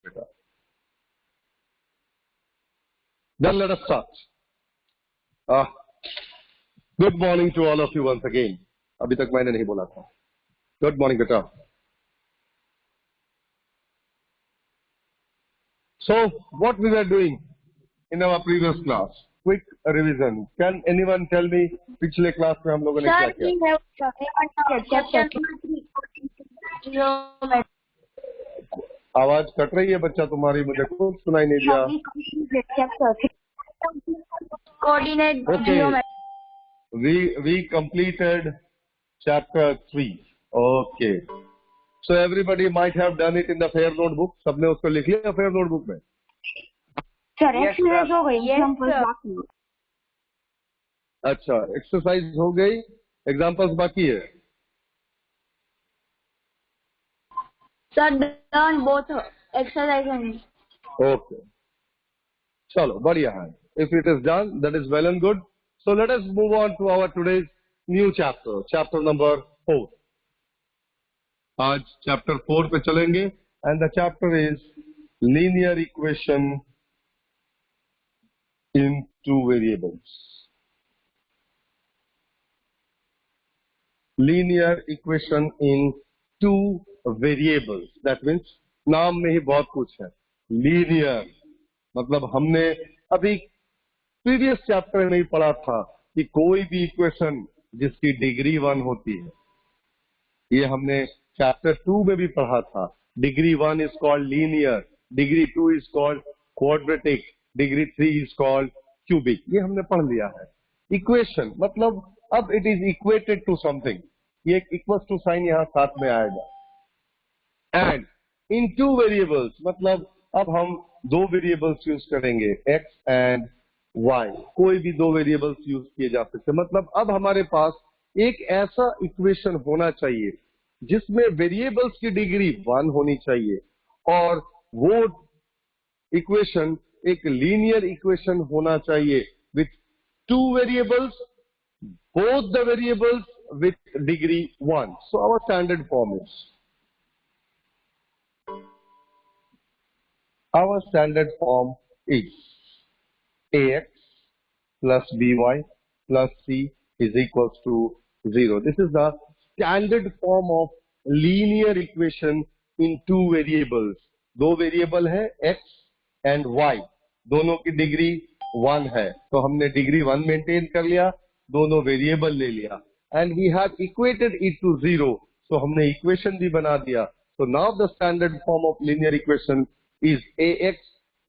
बेटा। Then let us start. Good morning to all of you once again. अभी तक मैंने नहीं बोला था. Good morning, बेटा. So, what we were doing in our previous class? Quick revision. Can anyone tell me पिछले class में हम लोगों ने क्या किया? आवाज कट रही है बच्चा तुम्हारी, मुझे कुछ सुनाई नहीं दिया. Coordinate Okay. We completed chapter 3. Okay. So everybody might have done it in the fair notebook. सबने उसको लिख लिया fair notebook में? सर एक्सरसाइज हो गई, एग्जांपल्स बाकी है. अच्छा, एक्सरसाइज हो गई, एग्जांपल्स बाकी है. Sir done both exercise and. Okay, चलो बढ़िया है. If it is done, that is well and good. So let us move on to our today's new chapter, chapter number 4. आज chapter 4 पे चलेंगे, and the chapter is linear equation in two variables. Linear equation in two variables. That means नाम में ही बहुत कुछ है. Linear मतलब हमने अभी प्रीवियस चैप्टर में ही पढ़ा था कि कोई भी इक्वेशन जिसकी डिग्री 1 होती है, ये हमने चैप्टर 2 में भी पढ़ा था. Degree 1 is called linear, degree 2 is called quadratic, degree 3 is called cubic. ये हमने पढ़ लिया है. इक्वेशन मतलब अब it is equated to something, ये इक्वल टू साइन यहां साथ में आएगा. एंड इन टू वेरिएबल्स मतलब अब हम दो वेरिएबल्स यूज करेंगे, एक्स एंड वाई. कोई भी दो वेरिएबल्स यूज किए जा सकते. मतलब अब हमारे पास एक ऐसा इक्वेशन होना चाहिए जिसमें वेरिएबल्स की डिग्री 1 होनी चाहिए और वो इक्वेशन एक लीनियर इक्वेशन होना चाहिए with two variables, both the variables with degree 1. So our standard form is, ax plus by plus c is equals to 0. This is the standard form of linear equation in two variables. दो variable है x and y, दोनों की degree 1 है, तो हमने degree 1 maintain कर लिया, दोनों वेरिएबल ले लिया, and we have equated it to 0. So हमने इक्वेशन भी बना दिया. So now the standard form of linear equation is ax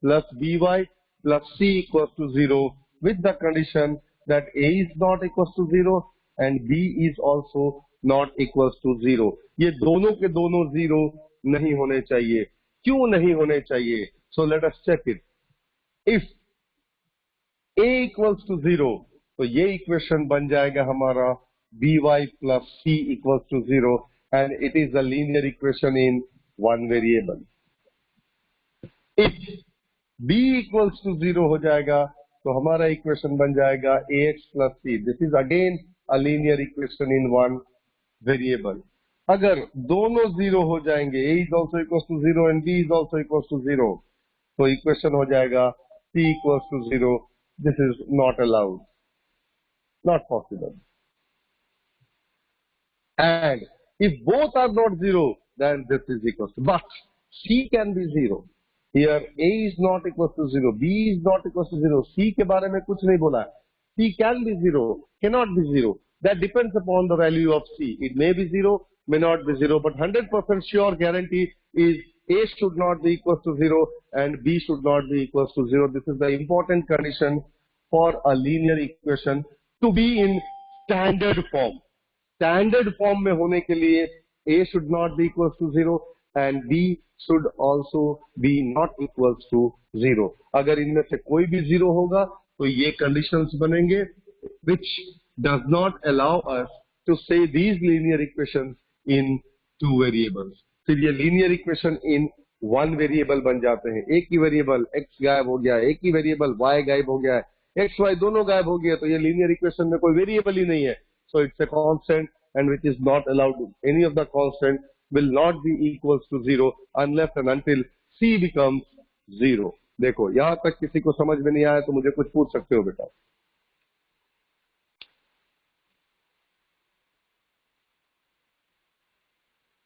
plus by plus c equals to 0 with the condition that a is not equals to 0 and b is also not equals to 0. ये दोनों के दोनों 0 नहीं होने चाहिए. क्यों नहीं होने चाहिए? So let us check it. If a equals to 0, तो ये इक्वेशन बन जाएगा हमारा by plus c equals to 0 and it is a linear equation in one variable. If b equals to 0 हो जाएगा तो हमारा इक्वेशन बन जाएगा ax plus c. This is again a linear equation in one variable. अगर दोनों 0 हो जाएंगे, a is also equals to 0 and b is also equals to 0, तो इक्वेशन हो जाएगा c equals to 0. This is not allowed, not possible. And if both are not 0, then this is equals to, but c can be 0. Here a is not equals to 0, b is not equals to 0, c के बारे में कुछ नहीं बोला. c can be 0, cannot be 0. That depends upon the value of c. It may be 0, may not be 0, but 100% sure guarantee is a should not be equals to 0 and b should not be equals to 0. This is the important condition for a linear equation to be in standard form. Standard form में होने के लिए a should not be equals to 0 and b should also be not equals to 0. अगर इनमें से कोई भी 0 होगा तो ये conditions बनेंगे which does not allow us to say these linear equations in two variables. फिर ये linear equation in one variable बन जाते हैं. एक ही वेरिएबल x गायब हो गया, एक ही वेरिएबल y गायब हो गया है, x y दोनों गायब हो गया, तो ये linear equation में कोई वेरिएबल ही नहीं है. So it's a constant and which is not allowed. Any of the constant will not be equals to 0 unless and until c c becomes 0. देखो यहां तक किसी को समझ में नहीं आया तो मुझे कुछ पूछ सकते हो बेटा.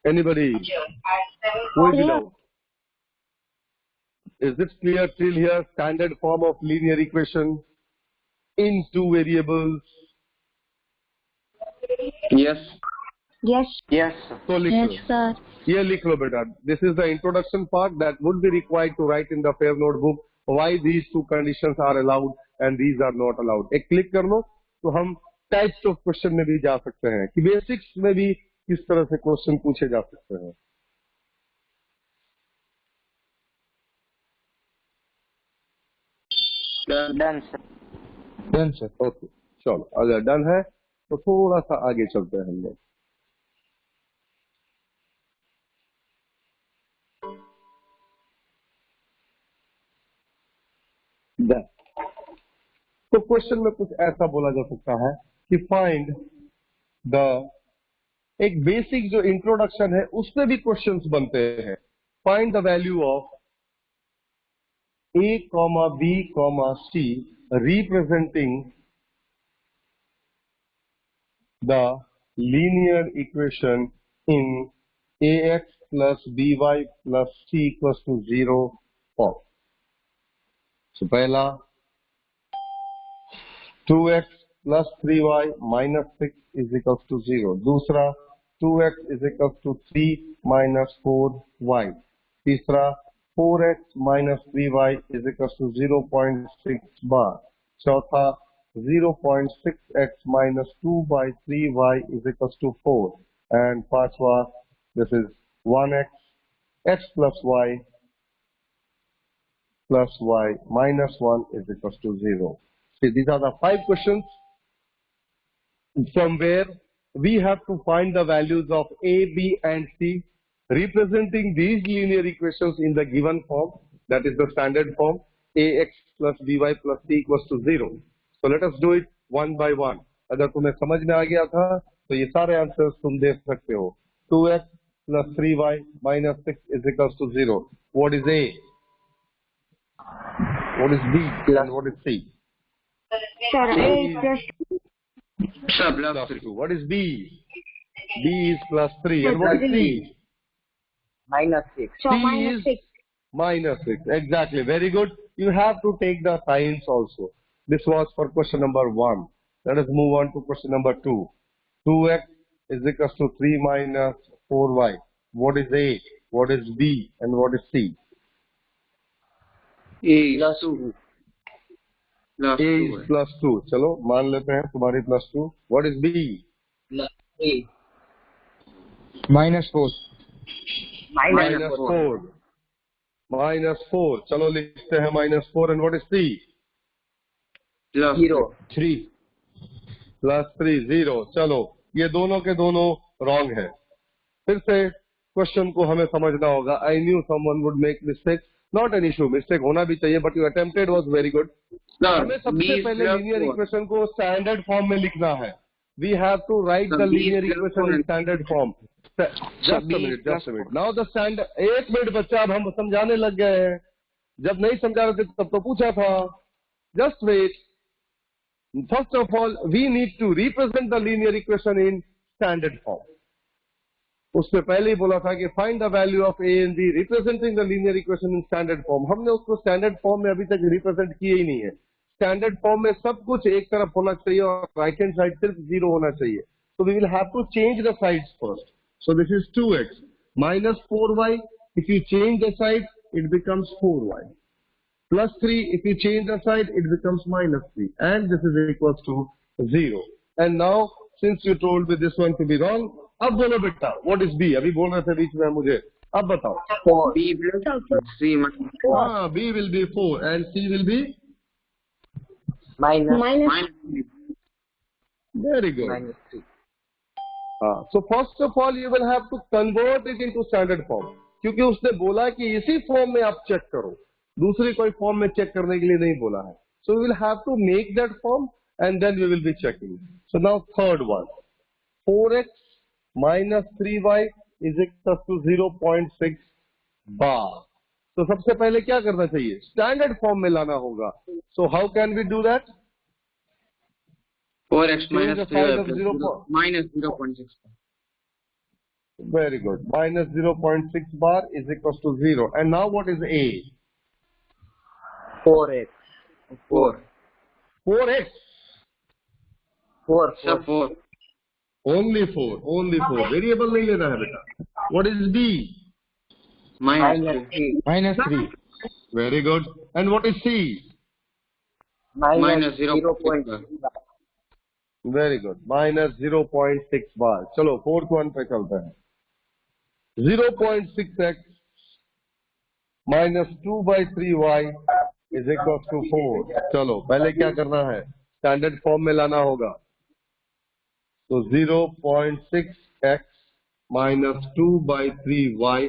Anybody? कोई भी doubt? Is this clear till here? Standard form of linear equation in two variables. Yes. Yes. Yes. So लिख लो. sir. ये लिख लो बेटा. This is the introduction part that would be required to write in the fair notebook. Why these two conditions are allowed and these are not allowed. एक click कर लो तो हम types of question में भी जा सकते हैं कि बेसिक्स में भी किस तरह से क्वेश्चन पूछे जा सकते हैं. Done, sir. Done sir. Okay चलो अगर डन है तो थोड़ा सा आगे चलते हैं हम लोग. डन. तो क्वेश्चन में कुछ ऐसा बोला जा सकता है कि फाइंड द, एक बेसिक जो इंट्रोडक्शन है उसमें भी क्वेश्चंस बनते हैं. Find the value of a, b, c representing the linear equation in ax plus by plus c equals to 0 form. So पहला 2x plus 3y minus 6 is equals to 0. दूसरा 2x is equals to 3 minus 4y. तीसरा 4x minus 3y is equals to 0.6 bar. चौथा 0.6x minus 2 by 3y is equals to 4. And पांचवा, this is 1x, x plus y plus y minus 1 is equals to 0. See, these are the 5 questions from where we have to find the values of a, b and c representing these linear equations in the given form, that is the standard form, ax plus by plus c equals to 0. So let us do it one by one. अगर तुम्हें समझ में आ गया था तो ये सारे answers तुम देख सकते हो. 2x plus 3y minus 6 is equals to 0. What is a? What is b? And what is c? Sir, A is just Sir, Plus 2. What is b? b is plus 3. And what is c? minus 6. so C minus is 6. minus 6. Exactly. Very good. You have to take the signs also. This was for question number 1. Let us move on to question number 2. 2x is equals to 3 minus 4y. What is a? What is b? And what is c? A is 2. Plus A 2. is plus 2. चलो मान लेते हैं तुम्हारी plus 2. What is b? Plus 3. minus 4. Minus 4. Minus 4. चलो लिखते हैं minus 4. And what is c? Plus 0. 3. Plus 3. 0. चलो ये दोनों के दोनों wrong है. फिर से क्वेश्चन को हमें समझना होगा. I knew someone would make mistake. Not an issue. Mistake होना भी चाहिए, but you attempted was very good. Sir, हमें B सबसे is पहले plus linear 4. equation को standard form में लिखना है. We have to write Sir, the B is linear plus equation 4 in and- standard form. Just a B is minute, plus just a minute. Now the standard. एक minute बच्चा, अब हम समझाने लग गए हैं. जब नहीं समझा रहे थे तब तो पूछा था. Just wait. First of all, we need to represent the linear equation in standard form. उससे पहले ही बोला था कि find the value of a and b representing the linear equation in standard form. हमने उसको स्टैंडर्ड फॉर्म में अभी तक रिप्रेजेंट किए ही नहीं है. स्टैंडर्ड फॉर्म में सब कुछ एक तरफ होना चाहिए और राइट हैंड साइड सिर्फ 0 होना चाहिए. So we will have to change the sides first. So this is 2x minus 4y. If you change the side, it becomes 4y. Plus 3, if you change the side, it becomes minus 3. And this is equals to 0. And now, since you told me this one to be wrong, अब बोलो बेटा, what is B? अभी बोल रहे थे बीच में मुझे. अब बताओ. 4. B plus 3 minus 4. हाँ, B will be 4 and C will be? Minus Minus 3. Very good. Minus 3. So first of all, you will have to convert it into standard form. क्योंकि उसने बोला कि इसी फॉर्म में आप चेक करो. दूसरी कोई फॉर्म में चेक करने के लिए नहीं बोला है. So we will have to make that form and then we will be checking. So now third one. 4x minus 3y is equal to 0.6 bar. तो सबसे पहले क्या करना चाहिए, स्टैंडर्ड फॉर्म में लाना होगा. So how can we do that? 4x Change the minus sign 3y of plus 0. minus 0.6. Very good. Minus 0.6 bar is equals to 0. And now what is A? 4x. 4. 4x. 4. Sir, 4. Only 4. Only 4. Variable नहीं लेना है बेटा. What is B? Minus Minus 3. 3. Minus 3. Very good. And what is C? Minus 0.6. 0.6. Very good. Minus 0.6 bar. चलो 4th one पे चलते हैं. 0.6x minus 2 by 3y is equals to 4. चलो पहले क्या करना है, स्टैंडर्ड फॉर्म में लाना होगा. तो 0.6x minus 2 by 3y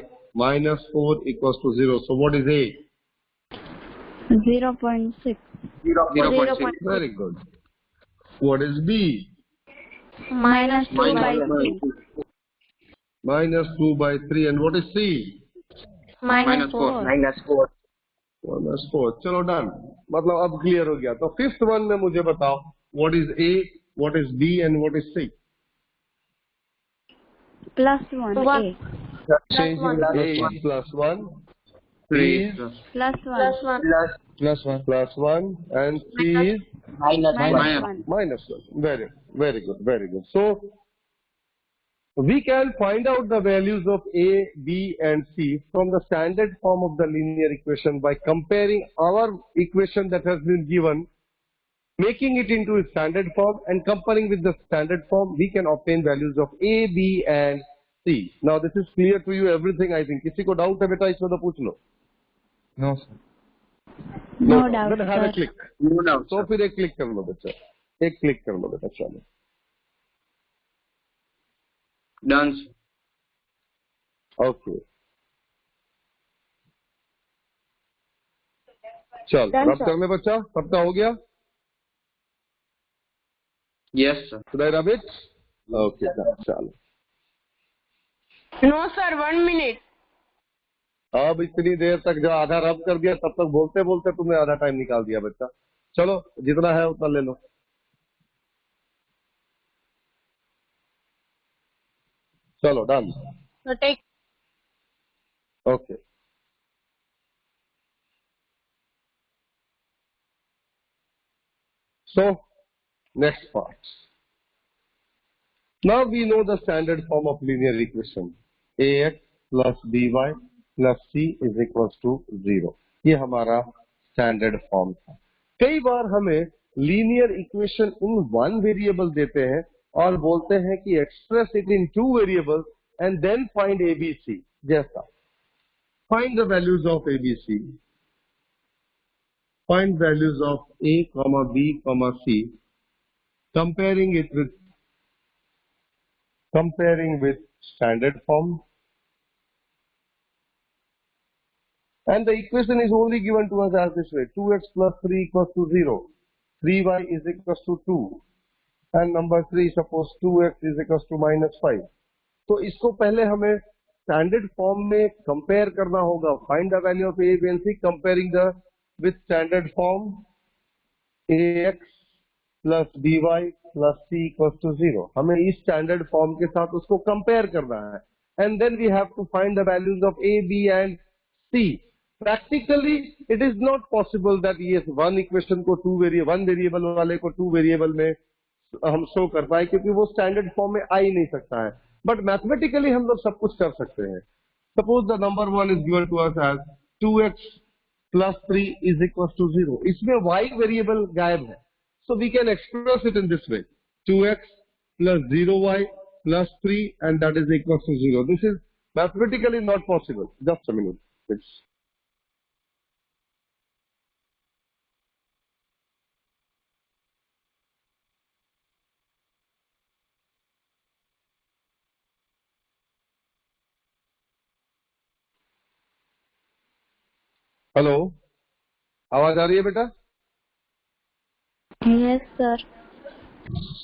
minus 4 equals to 0. So what is A? 0.6. 0.6. Very good. What is B? Minus 2 by Minus 3. Minus 2 by 3. And what is C? Minus 4. Minus 4. Minus 4. चलो डन. मतलब अब clear हो गया. तो 5th वन में मुझे बताओ, what is A, what is B and what is C? Plus 1. One. A. Changing A is plus 1, B 3. is Plus 1. Plus 1. Plus Plus 1. plus 1 and C is minus 1. Minus 1. minus 1. Very good, very good. So we can find out the values of A, B and C from the standard form of the linear equation by comparing our equation that has been given, making it into a standard form and comparing with the standard form, we can obtain values of A, B and C. Now this is clear to you everything I think. किसी को doubt है बेटा इसमें तो पूछ लो. No, sir. No doubt, Then have a sir. click. No doubt, तो sir. फिर एक क्लिक कर लो बच्चा, एक क्लिक कर लो बेटा. चलो Done, sir. ओके. चल Done, रब sir. कर ले बच्चा, सबका हो गया. Yes, sir. Should I rub it? Okay, चलो. No, sir. 1 minute. अब इतनी देर तक जब आधा रब कर दिया तब तक बोलते बोलते तुमने आधा टाइम निकाल दिया बच्चा. चलो जितना है उतना ले लो. चलो done. So take. Okay. So next part. Now we know the standard form of linear equation. Ax plus by plus c is equals to 0. ये हमारा स्टैंडर्ड फॉर्म था. कई बार हमें linear equation in one variable देते हैं और बोलते हैं कि express it in two variable and then find ABC. जैसा find the values of ABC, find values of A, B, C, comparing with standard form, and the equation is only given to us as this way: 2x plus 3 equals to 0, 3y is equals to 2, and number 3 suppose 2x is equals to minus 5. तो इसको पहले हमें standard form में कंपेयर करना होगा. Find the value of a, b and c comparing the with standard form. ax plus by plus c equals to 0. हमें इस स्टैंडर्ड फॉर्म के साथ उसको कंपेयर करना है and then we have to find the values of a, b and c. Practically it is not possible that ये one equation को one variable वाले को टू वेरिएबल में हम शो कर पाए, क्योंकि वो स्टैंडर्ड फॉर्म में आ ही नहीं सकता है. बट मैथमेटिकली हम लोग सब कुछ कर सकते हैं. Suppose the number 1 is given to us as 2x plus 3 is equal to 0. इसमें y वेरिएबल गायब है, so we can express it in this way: 2x plus 0y plus 3 and that is equal to 0. This is mathematically not possible. Just a minute. Hello, आवाज आ रही है बेटा? Yes, sir.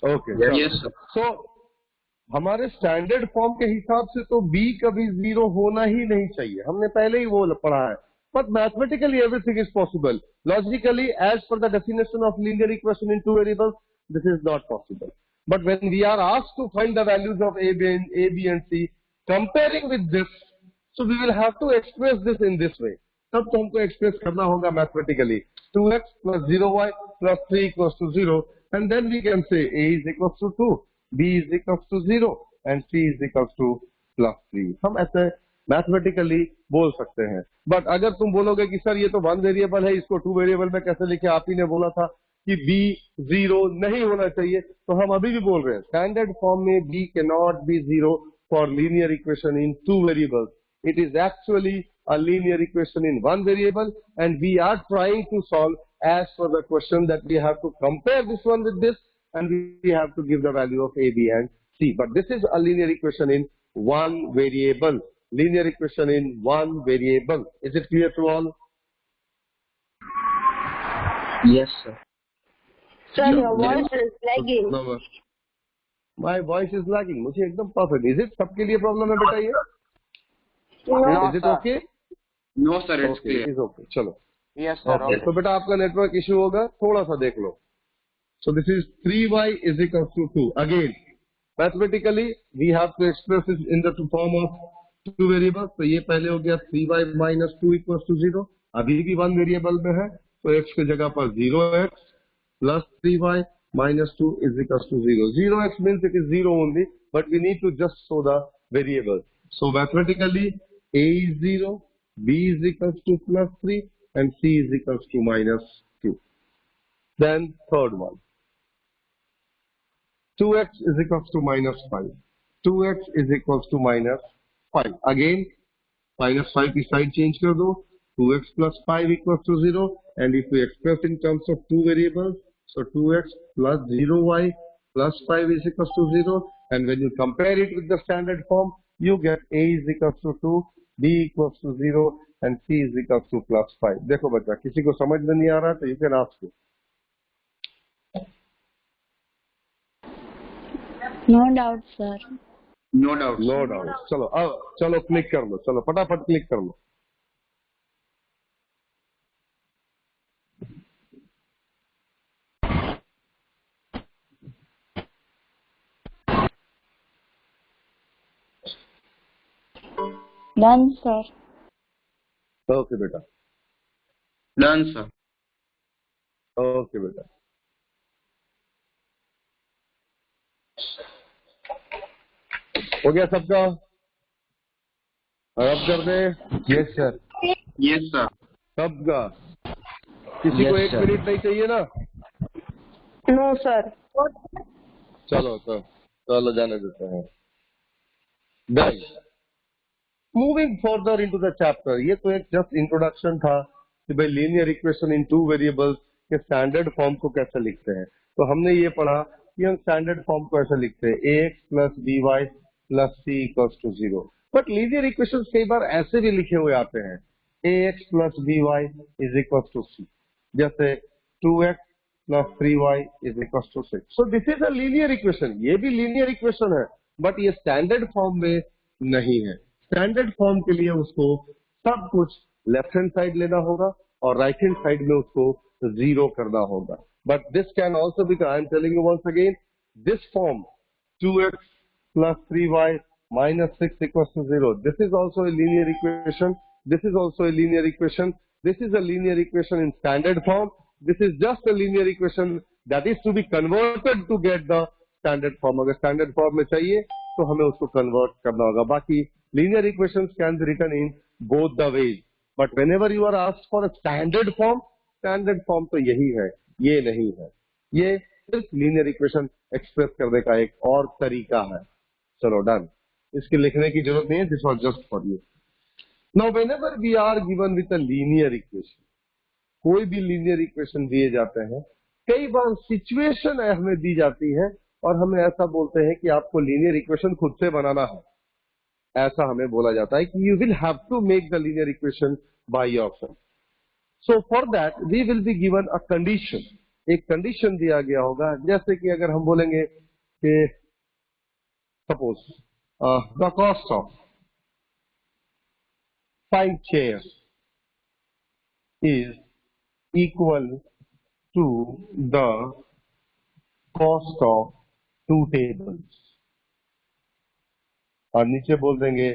Okay. Yes, sir. So हमारे standard form के हिसाब से तो b कभी 0 होना ही नहीं चाहिए. हमने पहले ही वो पढ़ा है. but mathematically everything is possible. Logically, as per the definition of linear equation in two variables, this is not possible. But when we are asked to find the values of A, B and C, comparing with this, so we will have to express this in this way. तब तो हमको express करना होगा mathematically. 2x plus 0y plus 3 equals to 0, and then we can say A is equals to 2, B is equals to 0, and C is equals to plus 3. हम ऐसे mathematically बोल सकते हैं. बट अगर तुम बोलोगे कि सर ये तो 1 वेरिएबल है, इसको 2 वेरिएबल में कैसे लिखे, आप ही ने बोला था कि b 0 नहीं होना चाहिए, तो हम अभी भी बोल रहे हैं स्टैंडर्ड फॉर्म में b cannot be 0 for linear equation in 2 variables. It is actually a linear equation in 1 variable, and we are trying to solve as per the question that we have to compare this one with this, and we have to give the value of A, B and C. But this is a linear equation in 1 variable. Linear equation in 1 variable. Is it clear to all? Yes, sir. Sir, your voice is lagging. No, my voice is lagging. मुझे एकदम perfect. Is it सबके लिए problem है बेटा ये? No, Is it okay? No, sir, it's Okay, clear. it is okay. चलो. Yes, sir. Okay. तो बेटा आपका नेटवर्क इश्यू होगा, थोड़ा सा देख लो. So this is 3y is equals to 2. Again, mathematically we have to express this in the form of two variables. तो ये पहले हो गया 3y minus 2 equals to 0. अभी भी 1 वेरिएबल में है, तो x की जगह पर 0x plus 3y minus 2 is equals to 0. 0x means it is 0 only, but we need to just show the variables. So mathematically A is 0, B is equals to plus 3, and C is equals to minus 2. Then third one. 2x is equals to minus 5. 2x is equals to minus 5. Again, minus 5 की side change कर दो. 2x plus 5 equals to 0. And if we express in terms of two variables, so 2x plus 0y plus 5 is equals to 0. And when you compare it with the standard form, you get A is equals to 2, B equals to 0, and C is equals to plus 5. देखो बच्चा, किसी को समझ में नहीं आ रहा तो you can ask me. no doubt, sir. No doubt. No doubt. चलो अब चलो क्लिक कर लो, चलो फटाफट क्लिक कर लो. Done, sir. ओके बेटा. Done, sir. ओके बेटा. हो गया सबका? अब कर दे. Yes, sir. Yes, sir. सबका. किसी Yes, को 1 sir. मिनट नहीं चाहिए ना? No, sir. चलो तो चलो जाने देते हैं. Done. Moving further into the chapter, ये तो एक just introduction था कि भाई linear equation in two variables के standard form को कैसे लिखते हैं. तो हमने ये पढ़ा कि हम standard form को ऐसे लिखते हैं ax plus by plus c equals to 0. But linear equations कई बार ऐसे भी लिखे हुए आते हैं ax plus by is equals to c. जैसे 2x plus 3y is equals to 6. So this is a linear equation. ये भी linear equation है, but ये standard form में नहीं है. स्टैंडर्ड फॉर्म के लिए उसको सब कुछ लेफ्ट हैंड साइड लेना होगा और राइट हैंड साइड में उसको 0 करना होगा. But this can also be, I am telling you once again, this form 2x plus 3y minus 6 equals to 0. This is also a linear equation. This is also a linear equation. This is a linear equation in standard form. This is just a linear equation that is to be converted to get the standard form. अगर standard form में चाहिए तो हमें उसको convert करना होगा. बाकी linear equations can be written in both the ways. But whenever you are asked for a standard form तो यही है, ये नहीं है. ये सिर्फ linear equation express करने का एक और तरीका है. चलो done. इसके लिखने की जरूरत नहीं है. This was just for you. Now whenever we are given with a linear equation, कोई भी linear equation दिए जाते हैं, कई बार situation हमें दी जाती है और हमें ऐसा बोलते हैं कि आपको linear equation खुद से बनाना है. ऐसा हमें बोला जाता है कि you will have to make the linear equation by yourself. So for that we will be given a condition. एक condition दिया गया होगा. जैसे कि अगर हम बोलेंगे कि suppose the cost of 5 chairs is equal to the cost of two tables. और नीचे बोल देंगे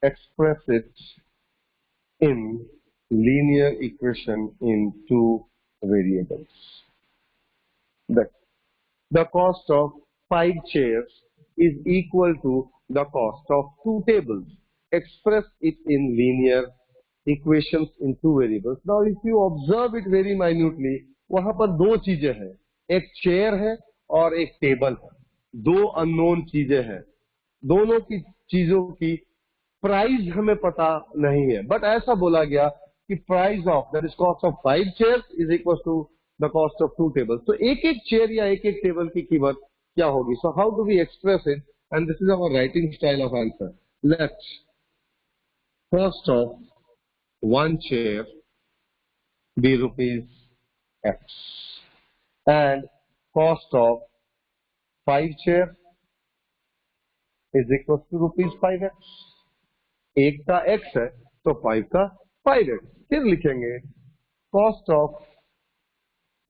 express it in linear equation in two variables. The cost of 5 chairs is equal to the cost of 2 tables. Express it in linear equations in two variables. Now, if you observe it very minutely, वहां पर दो चीजें हैं, एक chair है और एक table है. दो अननोन चीजें हैं. दोनों की चीजों की प्राइस हमें पता नहीं है, बट ऐसा बोला गया कि price of that is cost of 5 chairs is equal to the cost of 2 tables. तो एक एक चेयर या एक एक टेबल की कीमत क्या होगी? So how do we express it? And this is our writing style of answer. Let cost of 1 chair be rupees X and cost of 5 chair is equal to rupees 5X. एक का X है तो 5 का 5X. फिर लिखेंगे cost of,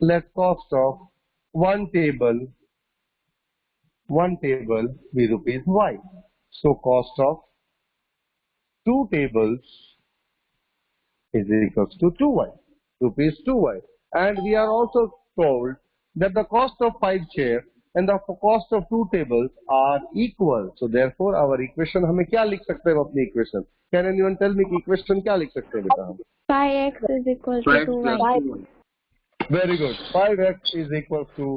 let cost of 1 table be rupees Y. So cost of 2 tables is equal to 2Y, rupees 2Y. And we are also told that the cost of 5 chairs and the cost of 2 tables are equal. So therefore our equation हमें क्या लिख सकते हैं अपनी equation? Can anyone tell me equation क्या लिख सकते हैं बेटा हम? 5x is equal to 2y. Very good. 5x is equal to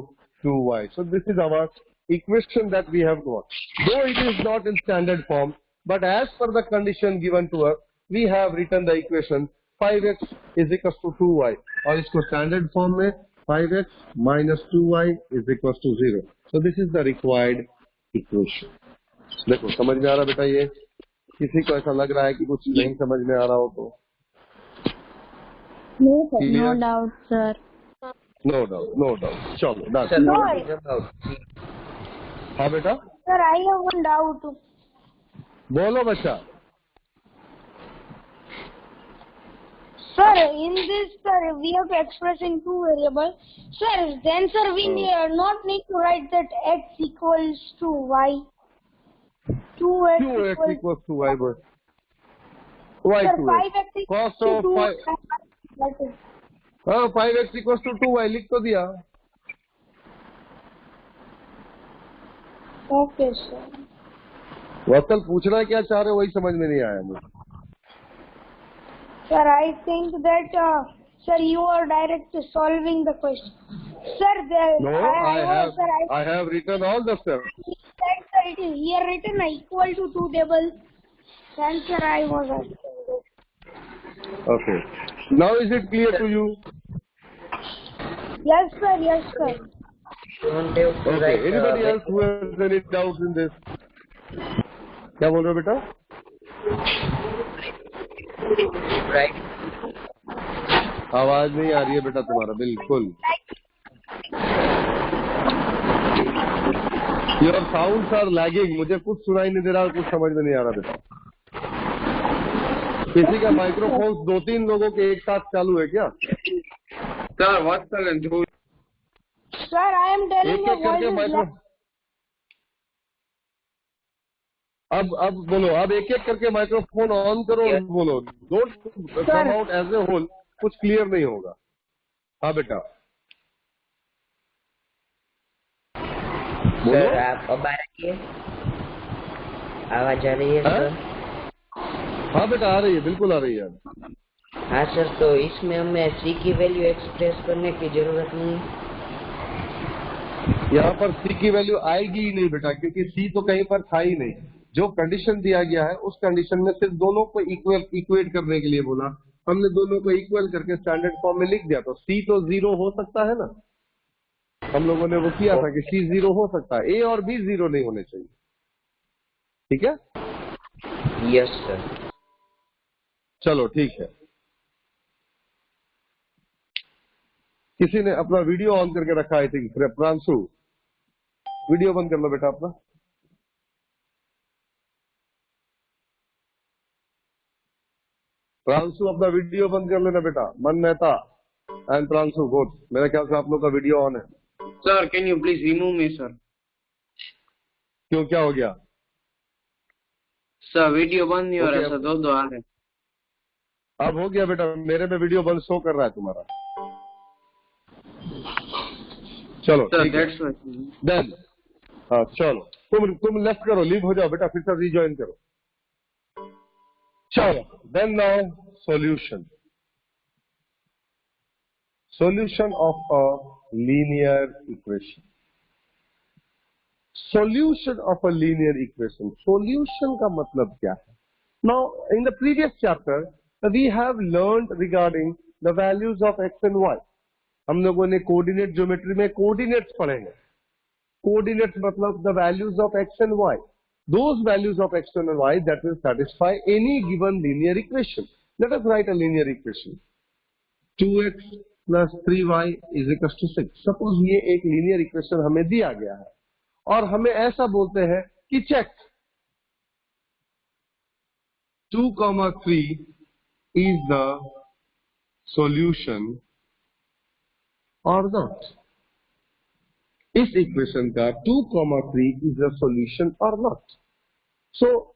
2y. So this is our equation that we have got. Though it is not in standard form, but as per the condition given to us, we have written the equation 5x is equal to 2y. और इसको standard form में 5x minus 2y is equal to 0. So this is the required equation. देखो समझ में आ रहा बेटा? ये किसी को ऐसा लग रहा है कि कुछ नहीं समझ में आ रहा हो तो? No, sir. Clear? No doubt, sir. No doubt. चलो done. Sir, हाँ बेटा Sir, I have one doubt. बोलो बच्चा. Sir, in this, sir, we have to express in two variables. Sir, then, sir, we not need to write that x equals to y. 2x 2x equals to y. Y Sir, 2x. 5x equals Cost to of 2. हाँ 5x equals to 2y लिख तो दिया. Okay, sir. वत्सल पूछना क्या चाह रहे हो वही समझ में नहीं आया मुझे. Sir, I think that, sir, you are direct solving the question. Sir, No, I have written all the steps. Sir, it is here written equal to 2 tables. Then, sir, I was asking this. Okay. Now is it clear to you? Yes, sir. Yes, sir. don't have to Okay. write, Anybody else who has any doubts in this? क्या बोल रहे हो बेटा? right? आवाज नहीं आ रही है बेटा तुम्हारा बिल्कुल. Your sounds are lagging. मुझे कुछ सुनाई नहीं दे रहा, कुछ समझ में नहीं आ रहा बेटा. किसी का माइक्रोफोन 2-3 लोगों के एक साथ चालू है क्या? Sir, what talent? Who? Sir, I am telling एक you एक करके voice is माइक्रो अब बोलो. अब एक एक करके माइक्रोफोन ऑन करो और बोलो. Don't come out as a whole. कुछ क्लियर नहीं होगा. हाँ बेटा बोलो. सर आप अब आ रही है, आवाज आ रही है हाँ? सर? हाँ बेटा आ रही है, बिल्कुल आ रही है. हाँ सर, तो इसमें हमें c की वैल्यू एक्सप्रेस करने की जरूरत नहीं है? यहाँ पर c की वैल्यू आएगी ही नहीं बेटा, क्योंकि c तो कहीं पर था ही नहीं. जो कंडीशन दिया गया है उस कंडीशन में सिर्फ दोनों को इक्वेट करने के लिए बोला. हमने दोनों को इक्वल करके स्टैंडर्ड फॉर्म में लिख दिया. तो c तो 0 हो सकता है ना. हम लोगों ने वो किया था कि c 0 हो सकता है, a और b 0 नहीं होने चाहिए. ठीक है. Yes sir. चलो ठीक है. किसी ने अपना वीडियो ऑन करके रखा है. थिंक प्रांशु, वीडियो बंद कर लो बेटा अपना. प्रांशु अपना वीडियो बंद कर लेना बेटा, मन मेहता एंड प्रांशु गुड। मेरे ख्याल से आप लोग का वीडियो ऑन है। Sir can you please remove me sir? क्यों, क्या हो गया? सर वीडियो बंद नहीं हो रहा Okay, सर, दो आ रहे। अब हो गया बेटा, मेरे में वीडियो बंद शो कर रहा है तुम्हारा। चलो सर ठीक है दैट्स व्हाट। देन। हाँ चलो, तुम लेफ्ट करो, लीव हो जाओ बेटा, फिर से रिज्वाइन करो। चलो then now solution. Solution of a linear equation. Solution of a linear equation. Solution का मतलब क्या है? Now, in the previous chapter, we have learned regarding the values of x and y. हम लोगों ने coordinate geometry में coordinates पढ़े हैं। Coordinates मतलब the values of x and y. Those values of x and y that will satisfy any given linear equation. Let us write a linear equation. 2x plus 3y is equals to 6. Suppose ये एक linear equation हमें दिया गया है और हमें ऐसा बोलते हैं कि check 2,3 is the solution or not. इस इक्वेशन का 2,3 is the solution or not. So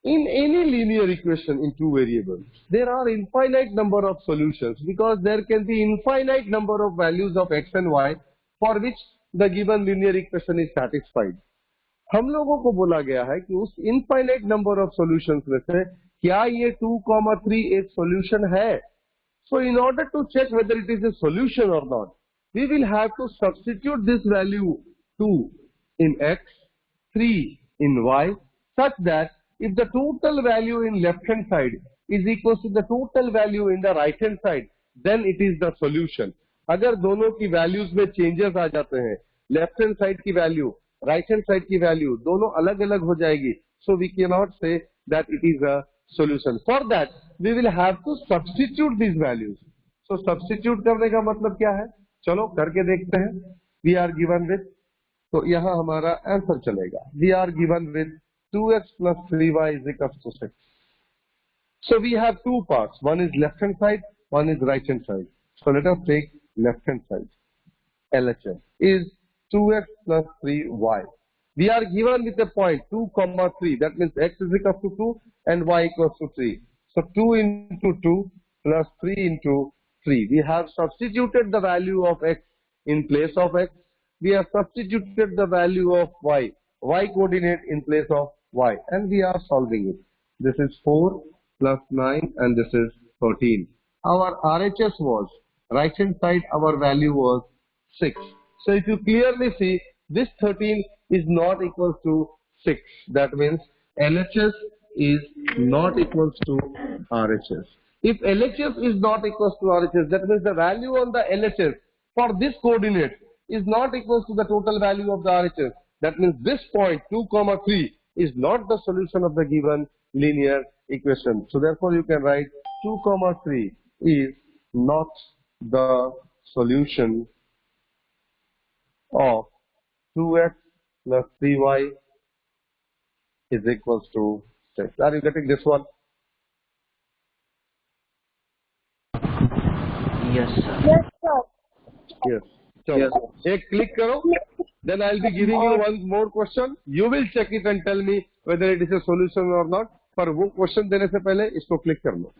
in any linear equation in two variables, there are infinite number of solutions because there can be infinite number of values of x and y for which the given linear equation is satisfied. हम लोगों को बोला गया है कि उस infinite number of solutions में से क्या ये 2,3 एक solution है? So in order to check whether it is a solution or not, we will have to substitute this value 2 in x, 3 in y, such that if the total value in left hand side is equal to the total value in the right hand side, then it is the solution. अगर दोनों की values में changes आ जाते हैं, left hand side की value, right hand side की value दोनों अलग अलग हो जाएगी, so we cannot say that it is a solution. For that we will have to substitute these values. So substitute करने का मतलब क्या है? चलो करके देखते हैं। We are given with, तो यहाँ हमारा आंसर चलेगा। We are given with 2x plus 3y is equals to 6. So we have two parts. One is left hand side, one is right hand side. So let us take left hand side. LHS is 2x plus 3y. We are given with a point 2,3. That means x is equals to 2 and y equals to 3. So 2 into 2 plus 3 into 3. We have substituted the value of x in place of x. We have substituted the value of y coordinate in place of y, and we are solving it. This is 4 plus 9 and this is 13. Our RHS was, right hand side our value was 6. So if you clearly see, this 13 is not equal to 6. That means LHS is not equal to RHS. If LHS is not equal to RHS, that means the value on the LHS for this coordinate is not equal to the total value of the RHS. That means this point 2,3 is not the solution of the given linear equation. So therefore you can write 2,3 is not the solution of 2x plus 3y is equals to 6. Are you getting this one? Yes, sir. Yes, sir. Yes. So, एक click करो. Then I'll be giving you one more question. You will check it and tell me whether it is a solution or not. पर वो question देने से पहले इसको click कर लो.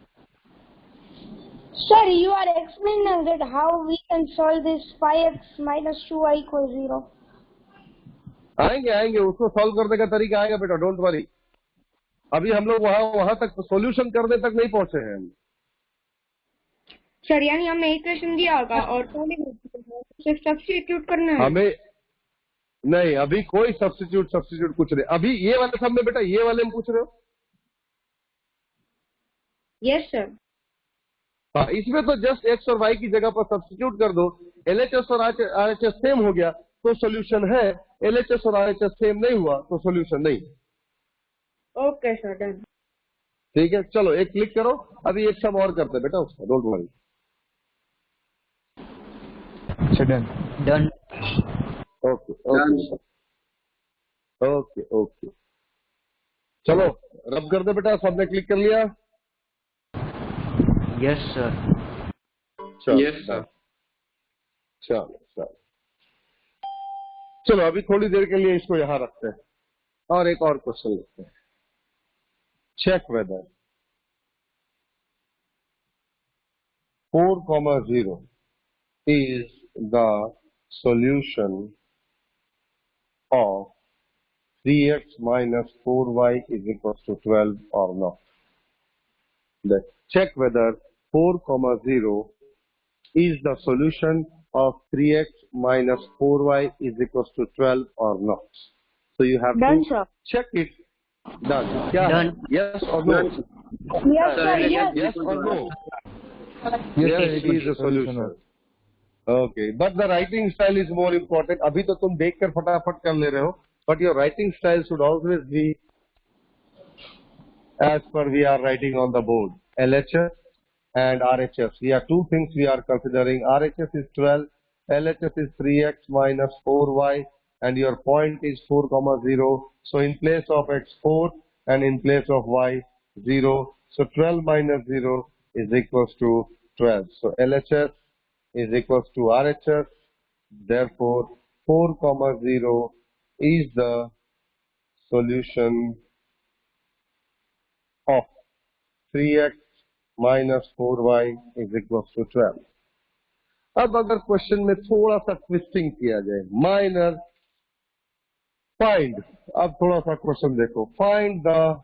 Sir, you are explaining that how we can solve this 5x minus 2y equals 0. आएंगे उसको solve करने का तरीका आएगा बेटा, डोंट वरी. अभी हम लोग वहां तक सॉल्यूशन करने तक नहीं पहुंचे हैं. सर यानी हमने इक्वेशन दिया होगा और सिर्फ सब्स्टिट्यूट करना है। हमें नहीं, अभी कोई सब्स्टिट्यूट कुछ नहीं. अभी ये वाले सब में बेटा, ये वाले में पूछ रहे हो? Yes sir. हाँ, इसमें तो जस्ट एक्स और वाई की जगह पर सब्स्टिट्यूट कर दो. एलएचएस और आरएचएस सेम हो गया तो सोल्यूशन है. एलएचएस और आरएचएस सेम नहीं हुआ तो सोल्यूशन नहीं. Okay sir, done. ठीक है, चलो एक क्लिक करो. अभी एक सम और करते हैं बेटा उसका, don't worry. Done. Done. Okay okay okay. चलो रब कर दे बेटा, सबने क्लिक कर लिया. Yes sir. चलो Yes, sir. चलो चलो चलो अभी थोड़ी देर के लिए इसको यहाँ रखते हैं और एक और क्वेश्चन लिखते हैं. Check whether 4,0 is the solution of 3x minus 4y is equals to 12 or not. Let's check whether 4,0 is the solution of 3x minus 4y is equals to 12 or not. So you have Done, to sir. check it. Done. क्या है? Done. Yes or no? Yes, sir. Yes. Yes or no? Yes, Yes, sir, it is a solution. Okay, but the writing style is more important. अभी तो तुम देखकर फटाफट कर ले रहे हो, but your writing style should always be as per we are writing on the board. LHS and RHS. We have two things we are considering. RHS is 12, LHS is 3x minus 4y, and your point is 4,0. So in place of x 4 and in place of y 0. So 12 minus 0 is equals to 12. So LHS is equals to RHS. Therefore 4,0 is the solution of 3x minus 4y is equals to 12. अब अगर question में थोड़ा सा twisting किया जाए, minor find, अब थोड़ा सा क्वेश्चन देखो, find the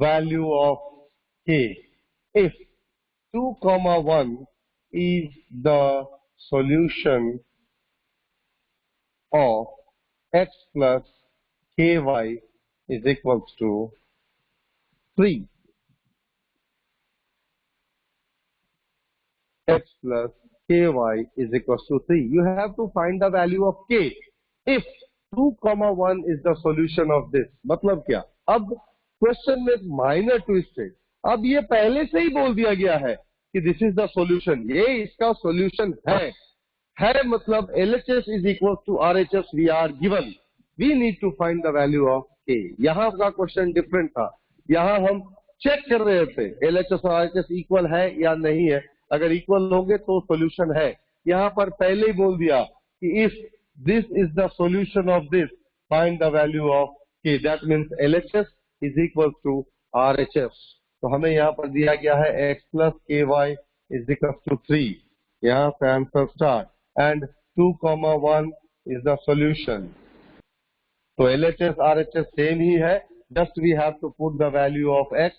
value of k if 2,1 is the solution of x plus ky is equals to 3. X plus ky is equals to 3. You have to find the value of k if 2,1 is the solution of this. मतलब क्या? अब question में minor twist है. अब ये पहले से ही बोल दिया गया है कि दिस इज द सॉल्यूशन, ये इसका सॉल्यूशन है मतलब LHS is equals to RHS we are given. We need to find the value of k. यहाँ का क्वेश्चन डिफरेंट था. यहाँ हम चेक कर रहे थे LHS और RHS इक्वल है या नहीं है. अगर इक्वल होंगे तो सॉल्यूशन है. यहाँ पर पहले ही बोल दिया कि if this is the solution of this, find the value of k. That means LHS is equal to RHS. तो हमें यहाँ पर दिया गया है x plus ky is equal to 3. यहाँ से answer start and 2,1 is the solution. तो LHS RHS सेम ही है, just we have to put the value of x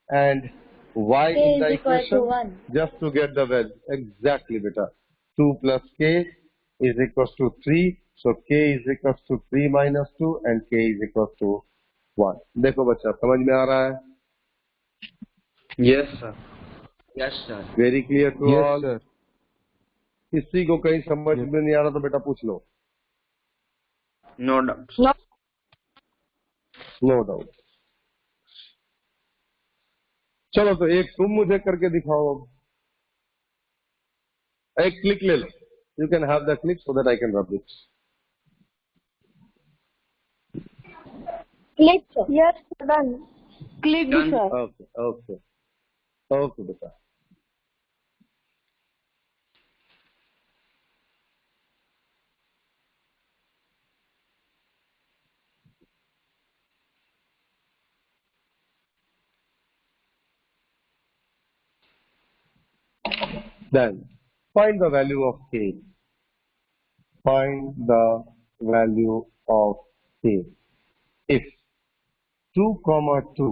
and y in the equation just to get the value. Exactly, beta. 2 plus k is equals to 3. So k is equals to 3 minus 2 and k is equals to 1. देखो बच्चा, समझ में आ रहा है? Yes, sir. Yes sir. Very clear to Yes, all. sir. किसी को कहीं समझ में नहीं आ रहा तो बेटा पूछ लो. No doubt. No doubt. चलो तो एक तुम मुझे करके दिखाओ. अब एक क्लिक ले लो. You can have the click so that I can rub it. Click, sir. Yes, sir. Done. Click, Done. sir. Okay okay okay बेटा. Then find the value of k. Find the value of k if 2,2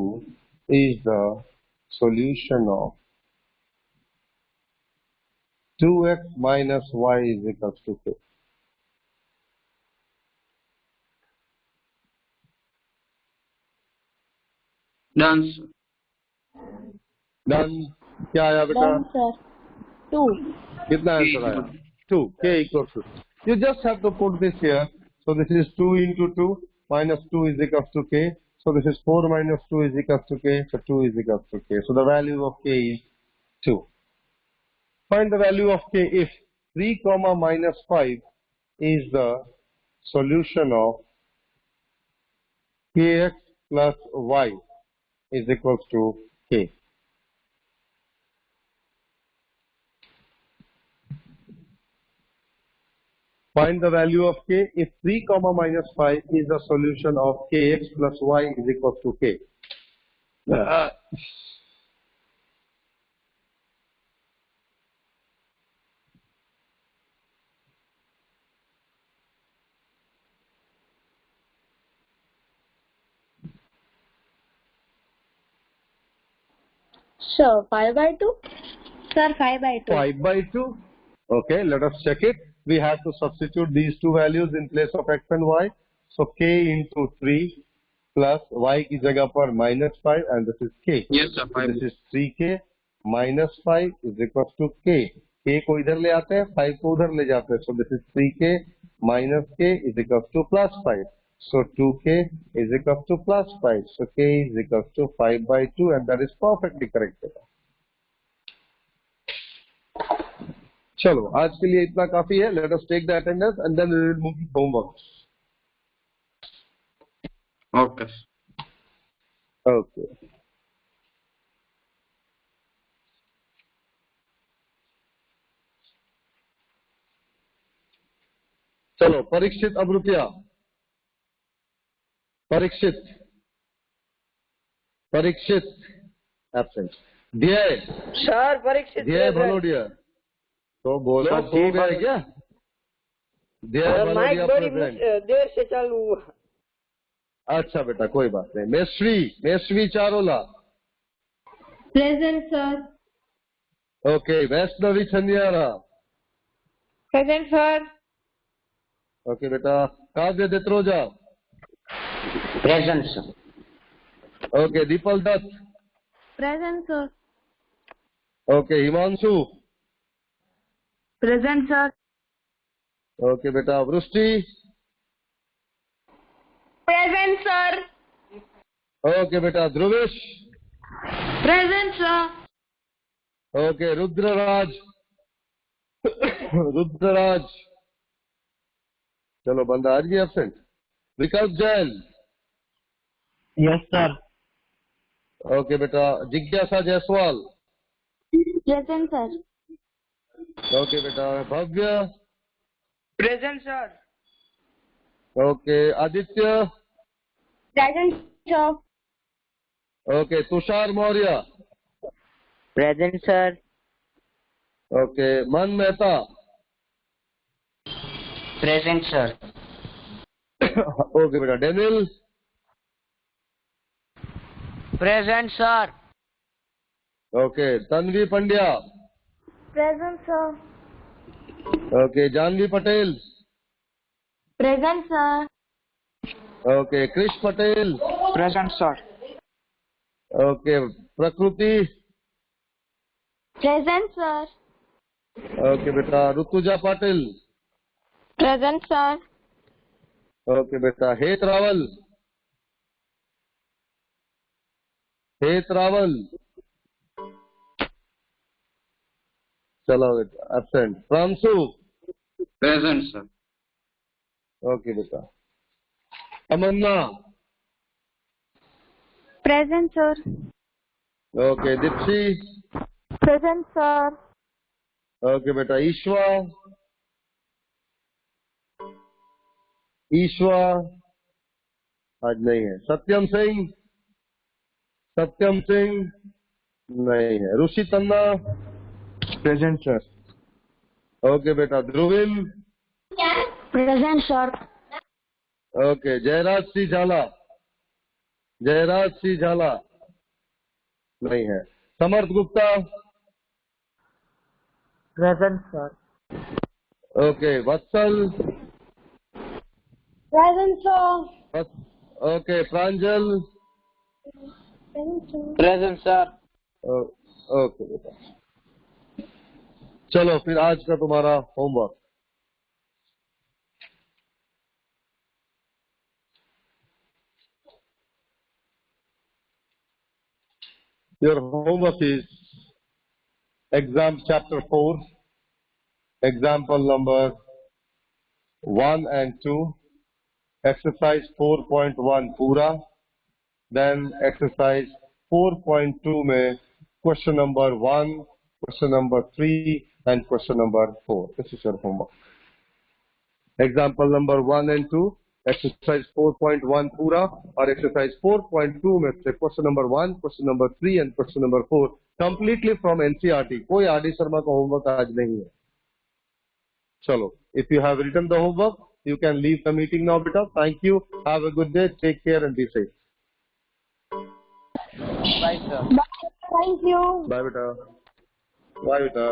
is the solution of 2x minus y is equals to k. Done, sir. Done. क्या आया बेटा? Done, sir. 2. कितना answer आया? 2. k equals to. You just have to put this here. So this is 2 into 2 minus 2 is equals to k. So this is 4 minus 2 is equals to k. So 2 is equals to k. So the value of k is 2. Find the value of k if 3 comma minus 5 is the solution of kx plus y is equals to k. Find the value of k if 3 comma minus 5 is the solution of kx plus y is equals to k. Sir, 5/2? Sir, 5/2. 5/2. Okay, let us check it. We have to substitute these two values in place of x and y. So k into 3 plus y की जगह पर -5 and this is k. Yes, sir. So this is 3k minus 5 is equals to k. k को इधर ले आते हैं, 5 को उधर ले जाते हैं. So this is 3k minus k is equals to plus 5. So 2k is equals to plus 5. So k is equals to 5/2 and that is perfectly correct. चलो आज के लिए इतना काफी है. Let us take the attendance and then we will move to homework. Okay. Okay. चलो परीक्षित अब रुपया. परीक्षित एब्सेंट. ध्येय सर परीक्षित भलोडिया. तो बोलो खूब है क्या? ध्येय माइक भलोडिया बड़ी प्रेजेंट. देर से चालू हुआ. अच्छा बेटा कोई बात नहीं. Meshvi Charola. Present, sir. Okay. Vaishnavi Chhaniyara. Present, sir. Okay बेटा. Kavya Detroja. Present sir. Okay. Dipal Dutt. Present, sir. Okay. Himanshu. Present, sir. Okay बेटा. वृष्टि. Present, sir. ओके बेटा. Dhruvesh. Present, sir. Okay. Rudraraj. चलो बंदा आज भी एब्सेंट. विकल्प जैन. Yes, sir. ओके बेटा. जिज्ञासा जायसवाल. Present, sir. ओके बेटा. Bhavya. Present, sir. Okay. Aditya. Present, sir. Okay. Tushar Maurya. Present sir. Okay. Man Mehta. Present sir. Okay बेटा. Denil. Present sir. Okay. Tanvi Pandya. Present, sir. Okay. Janvi Patel. Present, sir. Okay. Krish Patel. Present, sir. Okay. Prakriti. Present, sir. Okay बेटा. Rutuja Patil. Present, sir. Okay बेटा. हेत रावल. चलो बेटा. Absent. Pranshu. Present, sir. Okay बेटा. Tamanna. Present, sir. Okay. Deepti. Present, sir. Okay बेटा. ईश्वा आज नहीं है. सत्यम सिंह नहीं है. ऋषि तन्ना. Present, sir. ओके बेटा. Dhruvin. Present, sir. Okay. Jayraj Singh Jhala नहीं है. Samarth Gupta. Present sir. Okay. Vatsal. Present, sir. Okay. Pranjal. Present sir. Okay बेटा. चलो फिर आज का तुम्हारा homework. Your homework is exam chapter 4, example number 1 and 2, exercise 4.1 पूरा, then exercise 4.2 में question number 1, question number 3 and question number 4. This is your homework. Example number 1 and 2, exercise 4.1 पूरा और एक्सरसाइज 4.2 में से question number 1, question number 3 and question number 4 completely from NCERT. कोई R D Sharma का homework आज नहीं है। चलो, if you have written the homework you can leave the meeting now, beta. Thank you. Have a good day. Take care and be safe. Bye. Thank you. Bye, beta. Bye, beta.